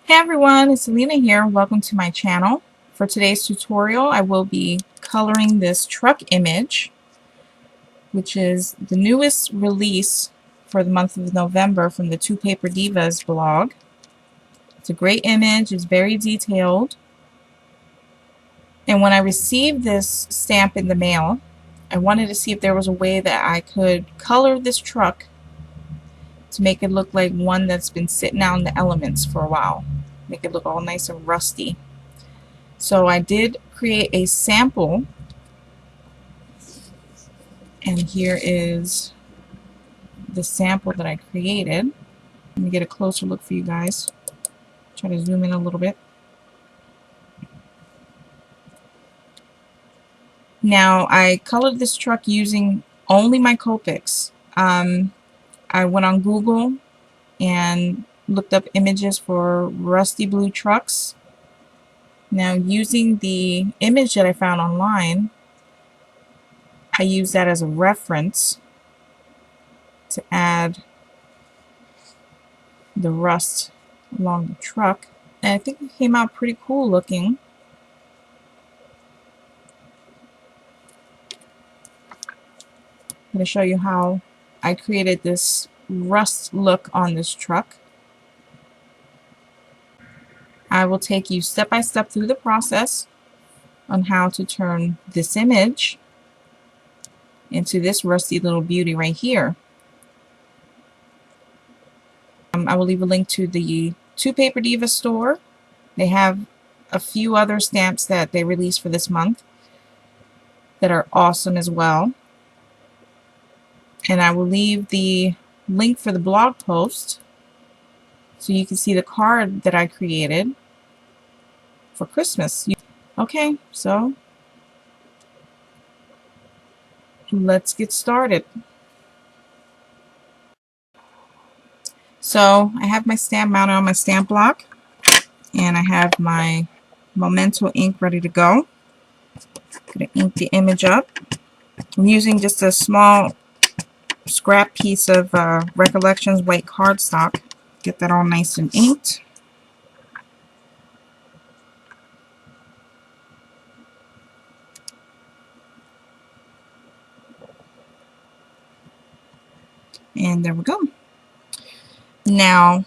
Hey everyone, it's Selena here. Welcome to my channel. For today's tutorial, I will be coloring this truck image, which is the newest release for the month of November from the Two Paper Divas blog. It's a great image, it's very detailed. And when I received this stamp in the mail, I wanted to see if there was a way that I could color this truck to make it look like one that's been sitting out in the elements for a while. Make it look all nice and rusty. So I did create a sample, and here is the sample that I created. Let me get a closer look for you guys. Try to zoom in a little bit. Now I colored this truck using only my Copics. I went on Google and looked up images for rusty blue trucks. Now using the image that I found online, I used that as a reference to add the rust along the truck, and I think it came out pretty cool looking. I'm going to show you how I created this rust look on this truck. I will take you step by step through the process on how to turn this image into this rusty little beauty right here. I will leave a link to the Two Paper Divas store. They have a few other stamps that they released for this month that are awesome as well. And I will leave the link for the blog post so you can see the card that I created for Christmas. Okay, so let's get started. So I have my stamp mounted on my stamp block, and I have my Memento ink ready to go. I'm going to ink the image up. I'm using just a small scrap piece of Recollections white cardstock. Get that all nice and inked. And there we go. Now,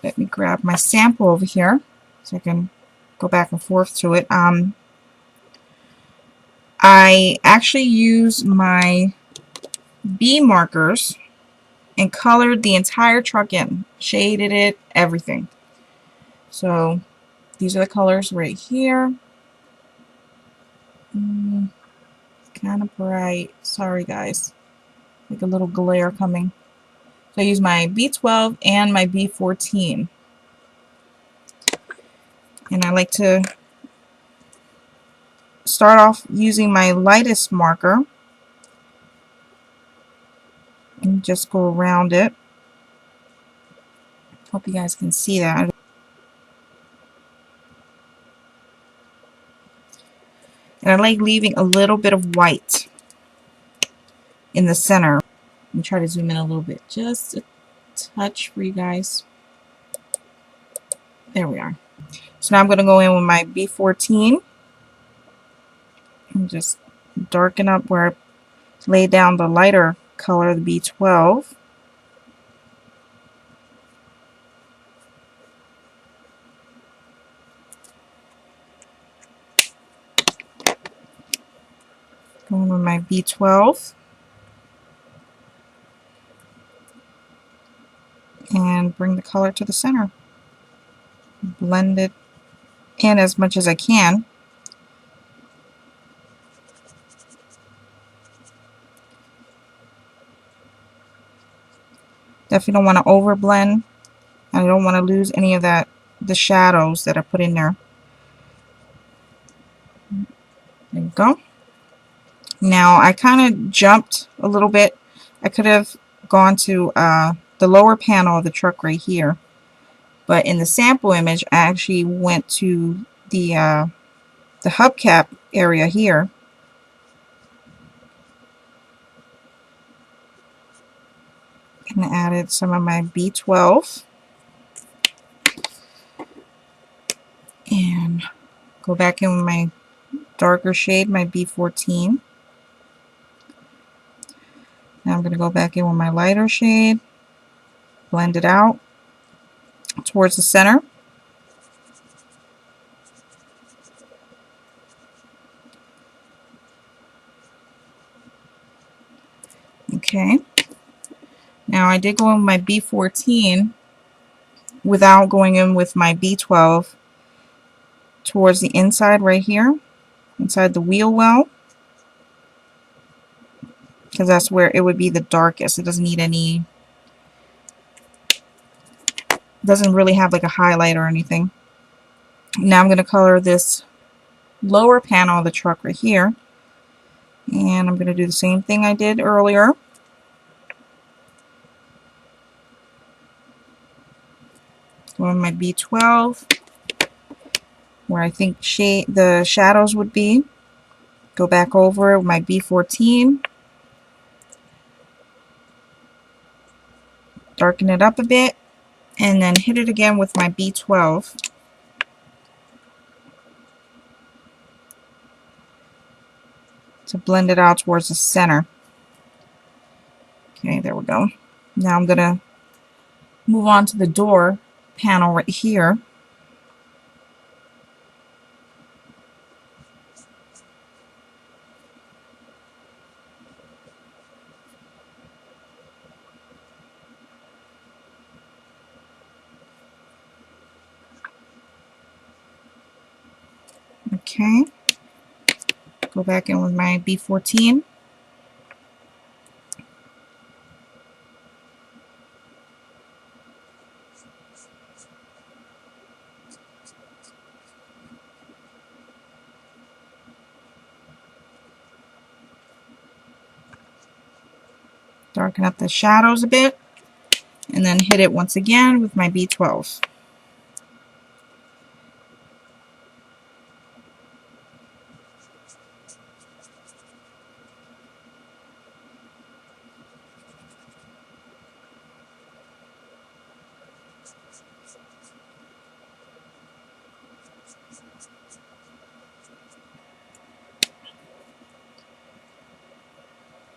let me grab my sample over here so I can go back and forth to it. I actually used my B markers and colored the entire truck in, shaded it, everything. So these are the colors right here. Kind of bright. Sorry guys. Like a little glare coming. So I use my B12 and my B14. And I like to start off using my lightest marker and just go around it. Hope you guys can see that. And I like leaving a little bit of white in the center. Let me try to zoom in a little bit, just a touch for you guys. There we are. So now I'm going to go in with my B14 and just darken up where I laid down the lighter color, the B12. Going with my B12 and bring the color to the center. Blend it in as much as I can. Definitely don't want to over blend. I don't want to lose any of that, the shadows that I put in there. There you go. Now I kind of jumped a little bit. I could have gone to the lower panel of the truck right here, but in the sample image I actually went to the hubcap area here. And added some of my B12. Go back in with my darker shade, my B14. Now I'm going to go back in with my lighter shade, blend it out towards the center. Okay. Now I did go in with my B14 without going in with my B12 towards the inside right here, inside the wheel well, because that's where it would be the darkest. It doesn't need any, doesn't really have like a highlight or anything. Now I'm going to color this lower panel of the truck right here, and I'm going to do the same thing I did earlier. Go in my B12 where I think the shadows would be. Go back over it with my B14, darken it up a bit, and then hit it again with my B12. To blend it out towards the center. Okay, there we go. Now I'm going to move on to the door panel right here. Okay. Go back in with my B14. Darken up the shadows a bit, and then hit it once again with my B12.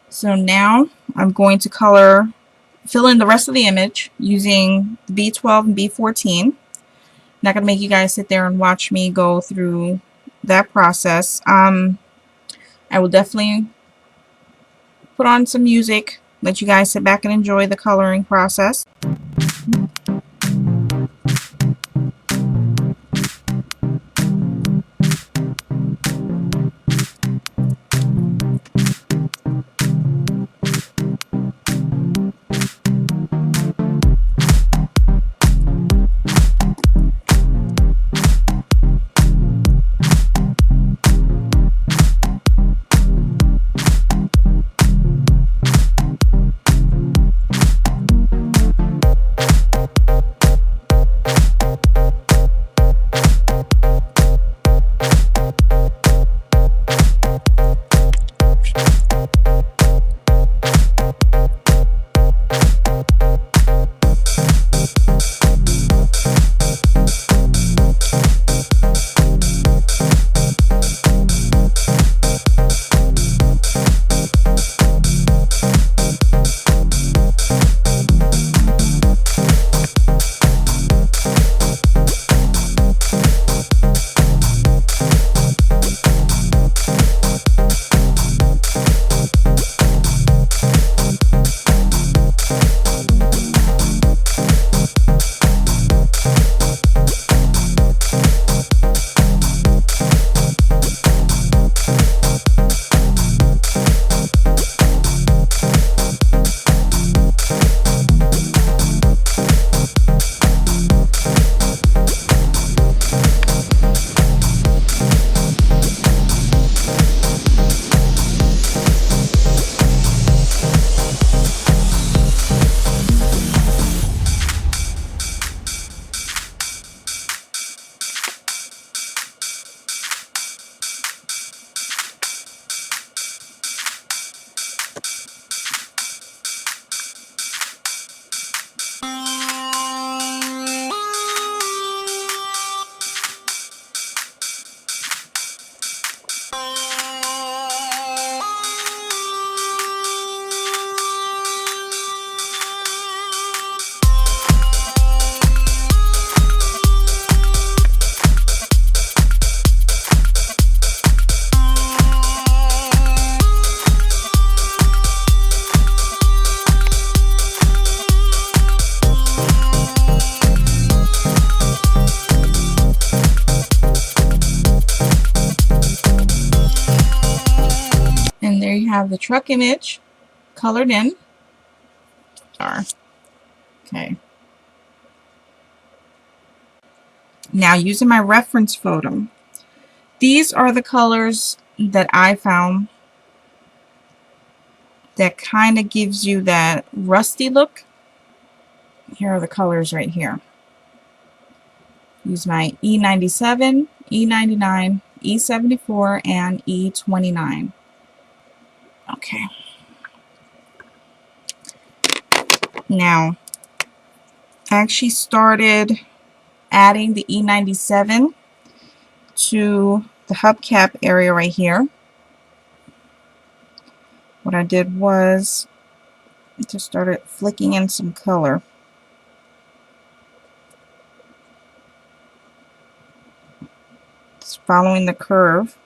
So now I'm going to fill in the rest of the image using the B12 and B14. Not going to make you guys sit there and watch me go through that process. I will definitely put on some music, let you guys sit back and enjoy the coloring process. the truck image colored in. Okay. Now using my reference photo, these are the colors that I found that kind of gives you that rusty look. Here are the colors right here. Use my E97, E99, E74, and E29. Okay. Now, I actually started adding the E97 to the hubcap area right here. What I did was just started flicking in some color. Just following the curve.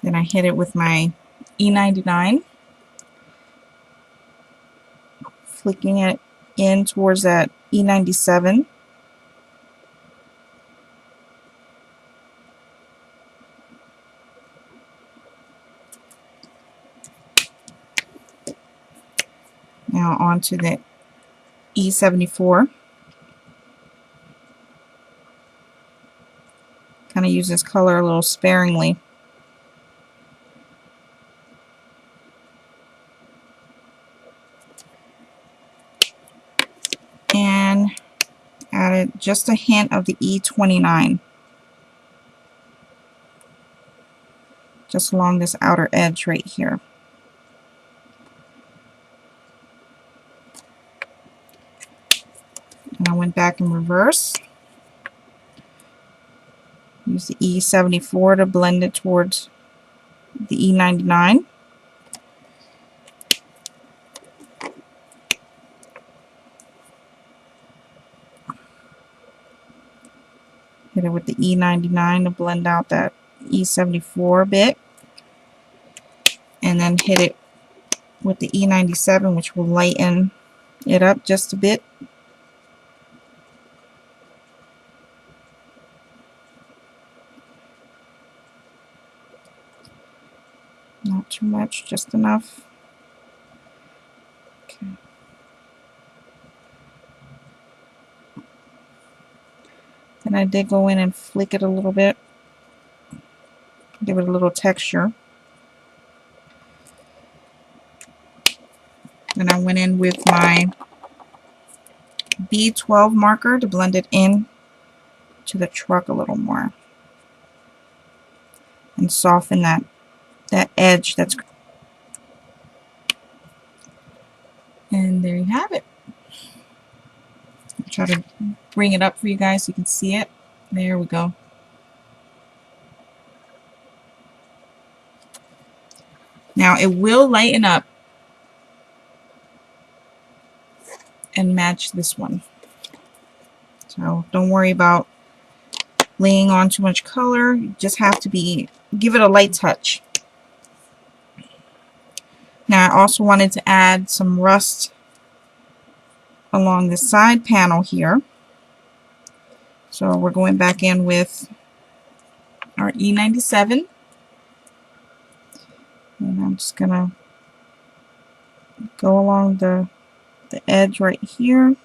Then I hit it with my E99, flicking it in towards that E97. Now onto the E74. Kind of use this color a little sparingly. And added just a hint of the E29 just along this outer edge right here. And I went back in reverse. Use the E74 to blend it towards the E99. Hit it with the E99 to blend out that E74 bit. And then hit it with the E97, which will lighten it up just a bit. Not too much, just enough. Okay. Then I did go in and flick it a little bit. Give it a little texture. Then I went in with my B12 marker to blend it in to the truck a little more. And soften that edge that's. And there you have it. I'll try to bring it up for you guys so you can see it. There we go. Now it will lighten up and match this one. So don't worry about laying on too much color. You just have to give it a light touch. Now I also wanted to add some rust along the side panel here. So we're going back in with our E97. And I'm just going to go along the edge right here,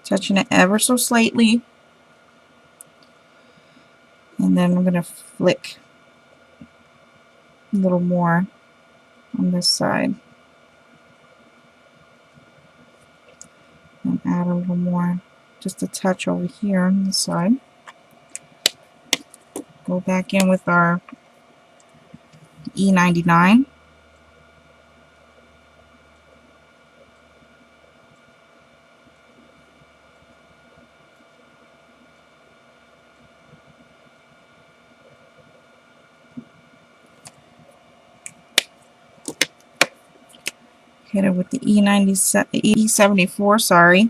touching it ever so slightly. And then I'm going to flick a little more on this side. And add a little more, just a touch over here on this side. Go back in with our E99. Hit it with the E74, sorry.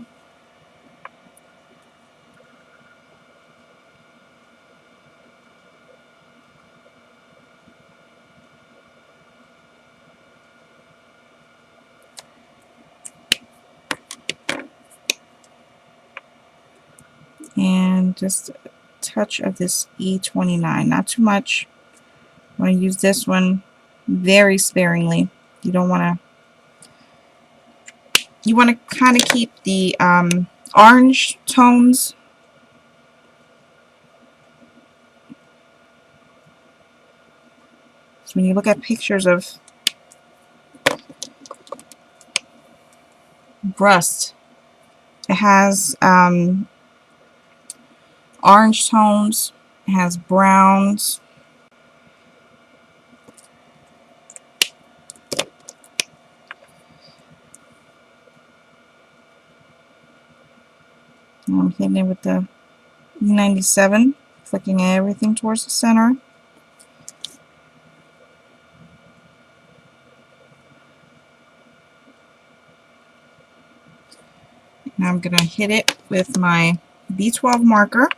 and just a touch of this E29, not too much. I'm going to use this one very sparingly. You don't want to, you want to kind of keep the orange tones. So when you look at pictures of rust, it has orange tones, it has browns, and I'm hitting it with the E97, flicking everything towards the center. Now I'm going to hit it with my B12 marker.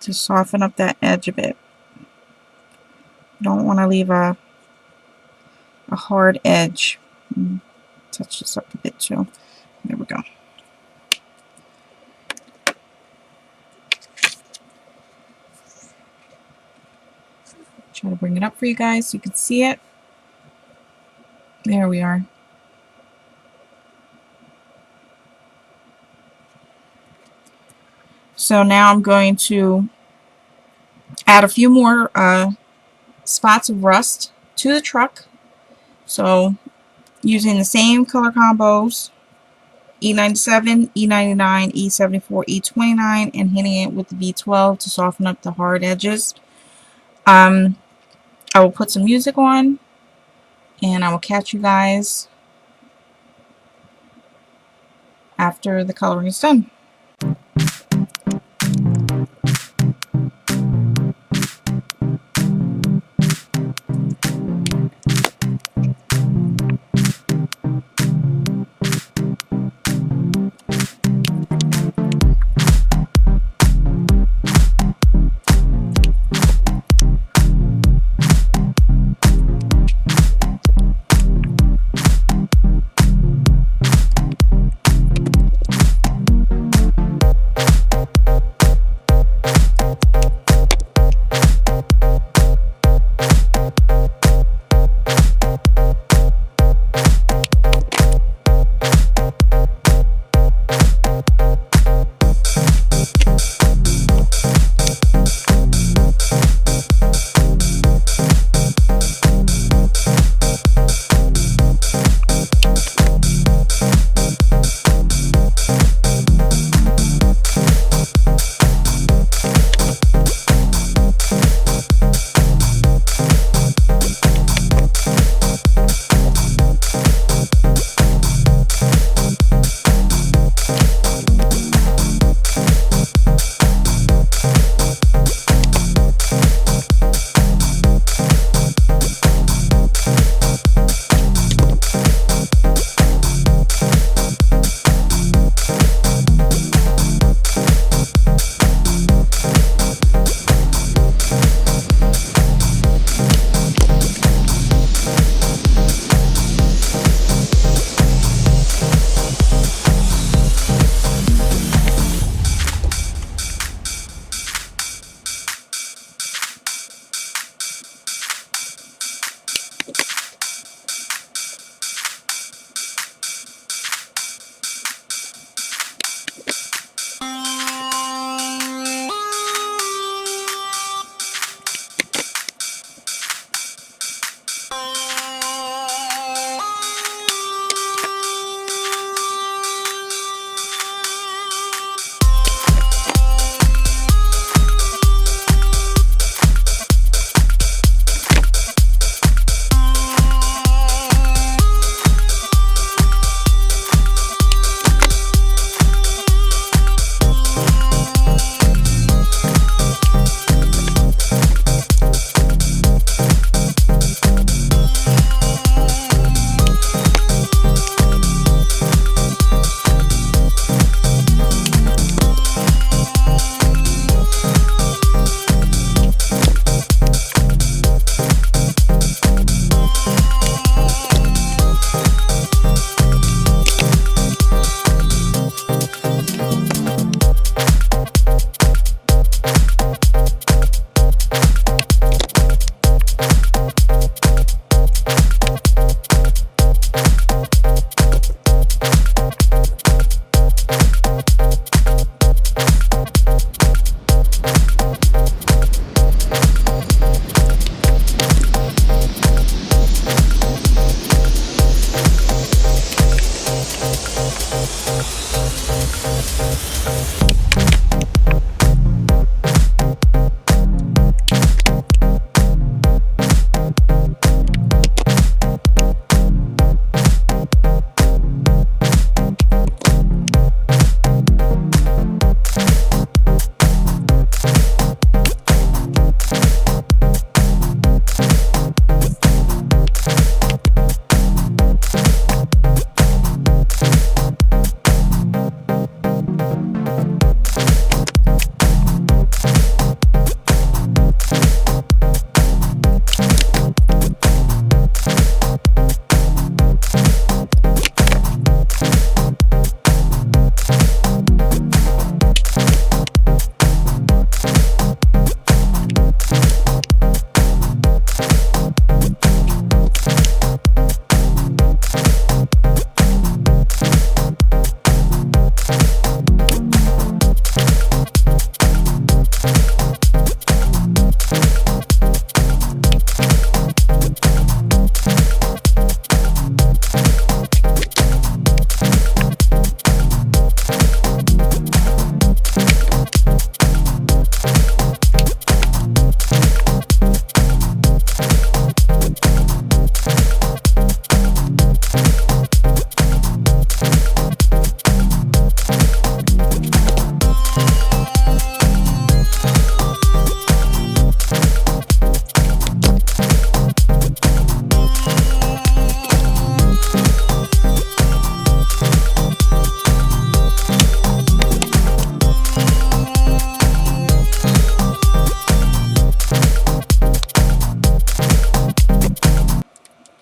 To soften up that edge a bit. Don't want to leave a hard edge. Touch this up a bit too. There we go. Try to bring it up for you guys so you can see it. There we are. So now I'm going to add a few more spots of rust to the truck. So using the same color combos, E97, E99, E74, E29, and hitting it with the B12 to soften up the hard edges. I will put some music on, and I will catch you guys after the coloring is done.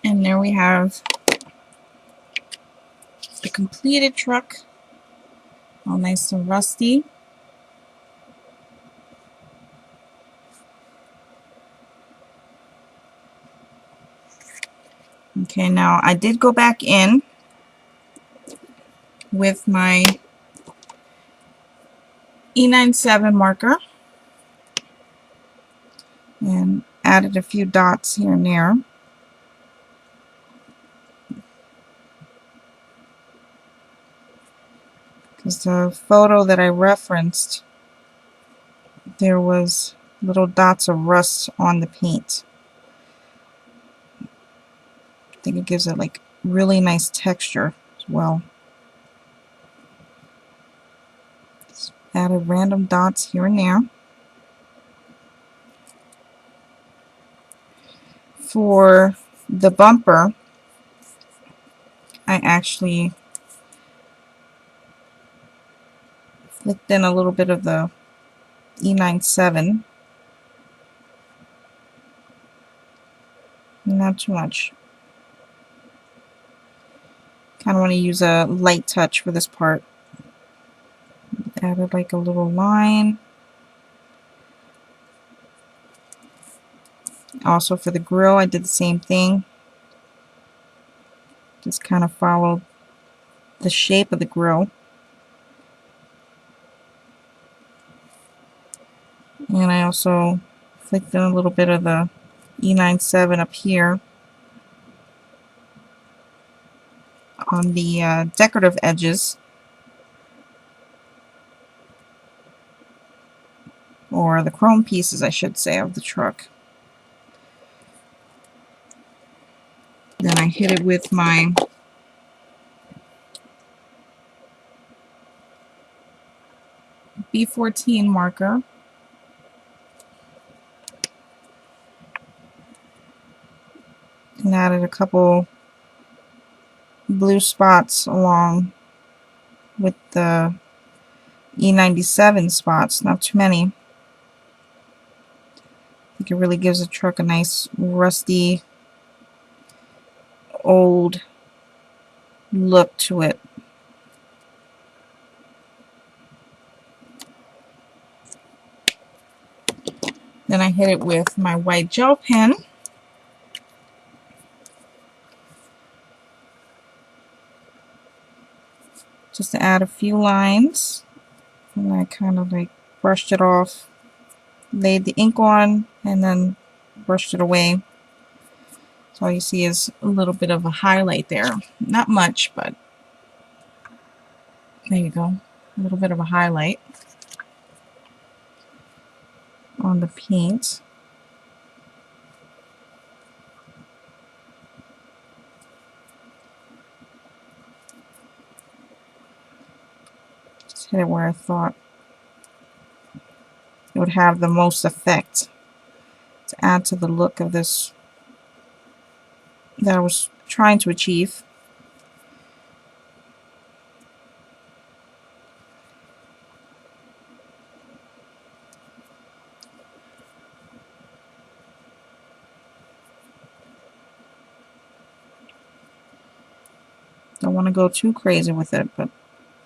And there we have the completed truck, all nice and rusty. Okay, now I did go back in with my E97 marker and added a few dots here and there. Because the photo that I referenced, there was little dots of rust on the paint. I think it gives it like really nice texture as well. Just added random dots here and there. For the bumper, I actually flicked in a little bit of the E97. Not too much. Kind of want to use a light touch for this part. Added like a little line. Also for the grill, I did the same thing. Just kind of followed the shape of the grill. And I also flicked in a little bit of the E97 up here on the decorative edges, or the chrome pieces, I should say, of the truck. Then I hit it with my B14 marker. And added a couple blue spots along with the E97 spots, not too many. I think it really gives the truck a nice rusty, old look to it. Then I hit it with my white gel pen. Just to add a few lines, and I kind of like brushed it off, laid the ink on, and then brushed it away. So all you see is a little bit of a highlight there. Not much, but There you go. A little bit of a highlight on the paint. Just hit it where I thought it would have the most effect to add to the look of this that I was trying to achieve. Don't want to go too crazy with it, but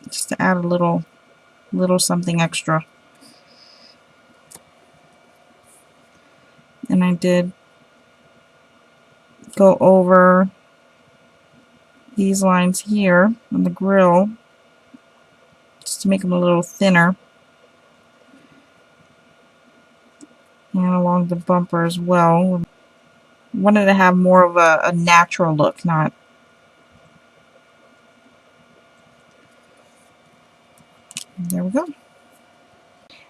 just to add a little something extra. And I did go over these lines here on the grill just to make them a little thinner, and along the bumper as well. Wanted to have more of a natural look, not there we go.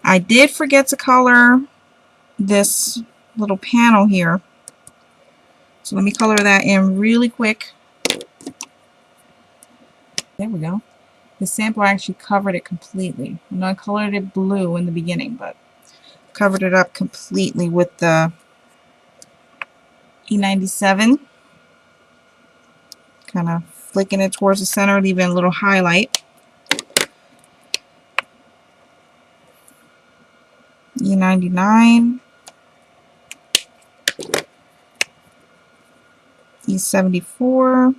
I did forget to color this little panel here, so let me color that in really quick. There we go. The sample actually covered it completely. And I colored it blue in the beginning, but covered it up completely with the E97. Kind of flicking it towards the center, leaving a little highlight. E99. E74.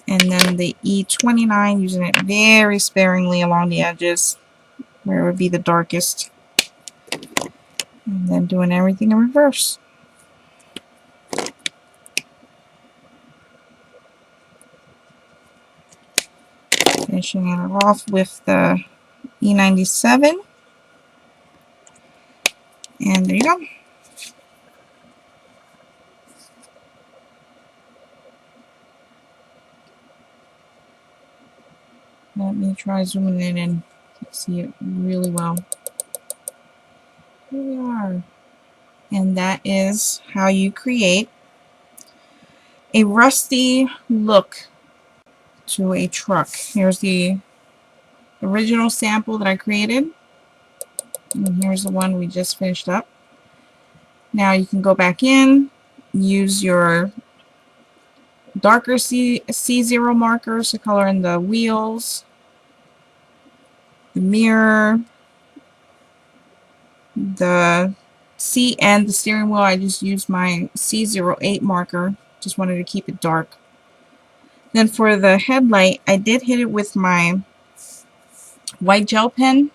And then the E29, using it very sparingly along the edges where it would be the darkest. And then doing everything in reverse. Finishing it off with the E97. And there you go. Let me try zooming in and see it really well. Here we are. And that is how you create a rusty look to a truck. Here's the original sample that I created. And here's the one we just finished up. Now you can go back in, use your darker C0 markers to color in the wheels, the mirror, the seat, and the steering wheel. I just used my C08 marker. Just wanted to keep it dark. Then for the headlight, I did hit it with my white gel pen,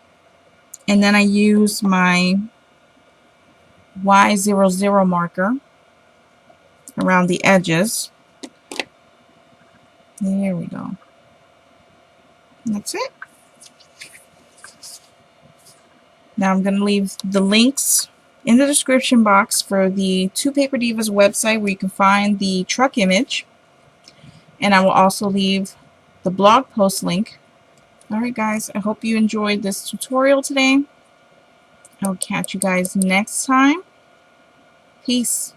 and then I used my Y00 marker around the edges. There we go. And that's it. Now I'm going to leave the links in the description box for the Two Paper Divas website where you can find the truck image. And I will also leave the blog post link. Alright guys, I hope you enjoyed this tutorial today. I will catch you guys next time. Peace.